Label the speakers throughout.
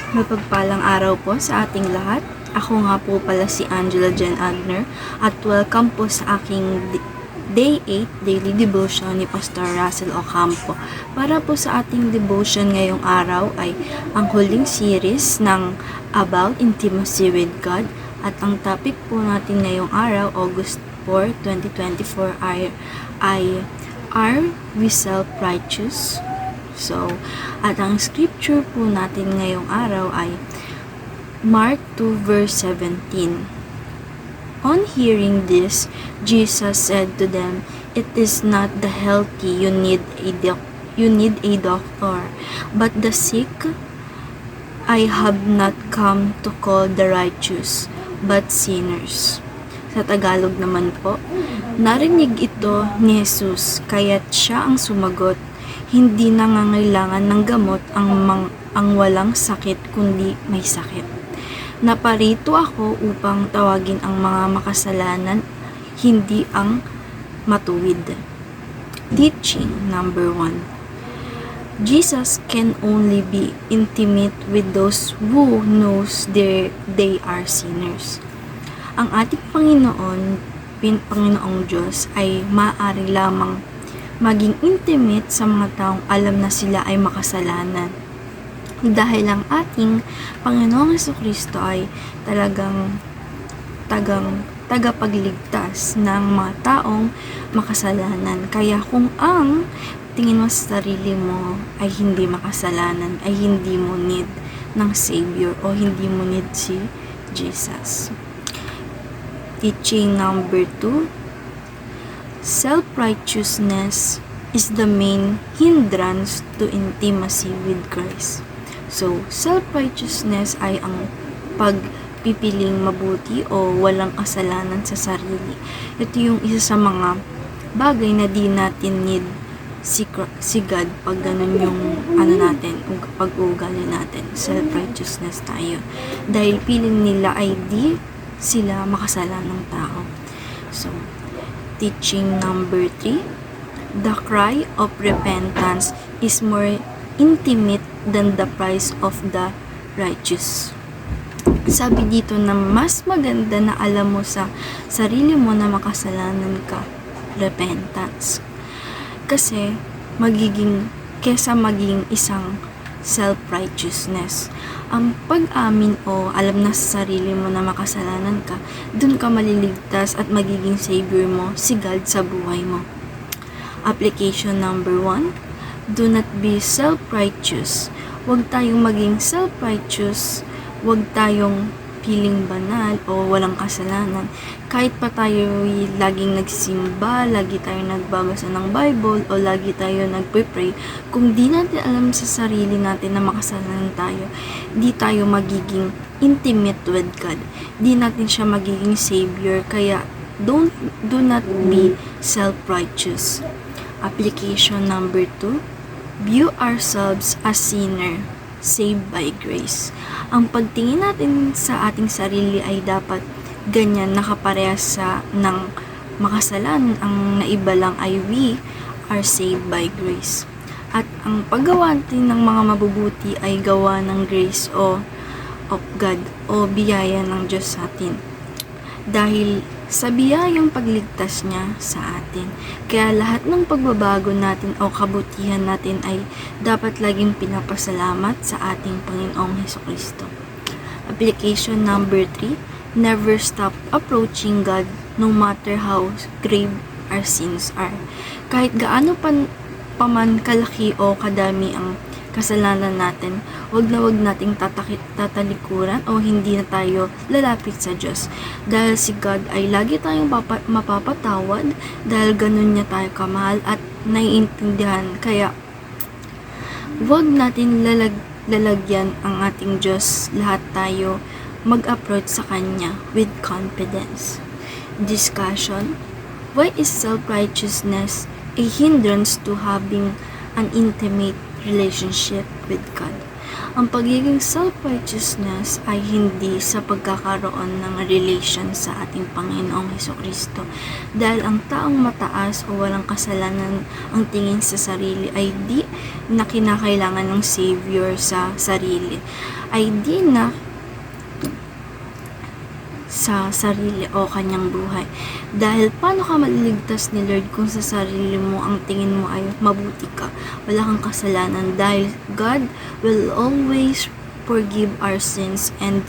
Speaker 1: Mapagpalang araw po sa ating lahat. Ako nga po pala si Angela Jen Agner at welcome po sa aking Day 8 Daily Devotion ni Pastor Russell Ocampo. Para po sa ating devotion ngayong araw ay ang huling series ng About Intimacy with God at ang topic po natin ngayong araw, August 4, 2024 ay Are we self-righteous? At ang scripture po natin ngayong araw ay Mark 2 verse 17. On hearing this, Jesus said to them, "It is not the healthy you need a doctor, but the sick. I have not come to call the righteous, but sinners." Sa Tagalog naman po, narinig ito ni Jesus, kaya't siya ang sumagot, "Hindi nangangailangan ng gamot ang walang sakit kundi may sakit. Naparito ako upang tawagin ang mga makasalanan, hindi ang matuwid." Teaching number 1. Jesus can only be intimate with those who knows they are sinners. Ang ating Panginoong Diyos ay maaari lamang maging intimate sa mga taong alam na sila ay makasalanan. Dahil ang ating Panginoong Jesucristo ay talagang tagapagligtas ng mga taong makasalanan. Kaya kung ang tingin mo sa sarili mo ay hindi makasalanan, ay hindi mo need ng Savior o hindi mo need si Jesus. Teaching number 2. Self-righteousness is the main hindrance to intimacy with Christ. Self-righteousness ay ang pagpipiling mabuti o walang kasalanan sa sarili. Ito yung isa sa mga bagay na di natin need si God pag ganun yung pag-uugali natin. Self-righteousness tayo. Dahil piling nila ay di sila makasalanang tao. Teaching number 3. The cry of repentance is more intimate than the praise of the righteous. Sabi dito na mas maganda na alam mo sa sarili mo na makasalanan ka, repentance. Kasi kesa maging isang self-righteousness. Ang pag-amin o alam na sa sarili mo na makasalanan ka, dun ka maliligtas at magiging savior mo, si God sa buhay mo. Application number 1. Do not be self-righteous. Huwag tayong maging self-righteous. Huwag tayong piling banal o walang kasalanan. Kahit pa tayo laging nagsimba, lagi tayo nagbabasa ng Bible, o lagi tayo nagpe-pray, kung di natin alam sa sarili natin na makasalanan tayo, di tayo magiging intimate with God. Di natin siya magiging Savior. Kaya, do not be self-righteous. Application number 2. View ourselves as sinner, saved by grace. Ang pagtingin natin sa ating sarili ay dapat ganyan, nakaparehas ng makasalanan. Ang naiba lang ay we are saved by grace. At ang paggawa natin ng mga mabubuti ay gawa ng grace of God o biyaya ng Diyos sa atin. Dahil sa biyayang pagligtas niya sa atin. Kaya lahat ng pagbabago natin o kabutihan natin ay dapat laging pinapasalamat sa ating Panginoong Jesucristo. Application number 3. Never stop approaching God no matter how grave our sins are. Kahit gaano paman kalaki o kadami ang kasalanan natin, wag nating tatalikuran o hindi na tayo lalapit sa Diyos. Dahil si God ay lagi tayong mapapatawad dahil ganun niya tayo kamahal at naiintindihan. Kaya wag natin lalagyan ang ating Diyos. Lahat tayo mag-approach sa Kanya with confidence. Discussion. Why is self-righteousness a hindrance to having an intimate relationship with God? Ang pagiging self-righteousness ay hindi sa pagkakaroon ng relation sa ating Panginoong Hesukristo. Dahil ang taong mataas o walang kasalanan ang tingin sa sarili ay di na kinakailangan ng Savior sa sarili. Ay di na sa sarili o kanyang buhay. Dahil paano ka maliligtas ni Lord kung sa sarili mo ang tingin mo ay mabuti ka, wala kang kasalanan, dahil God will always forgive our sins and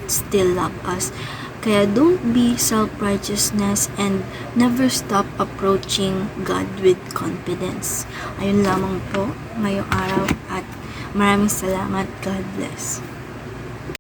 Speaker 1: still love us. Kaya don't be self-righteousness and never stop approaching God with confidence. Ayun lamang po ngayong araw at maraming salamat. God bless.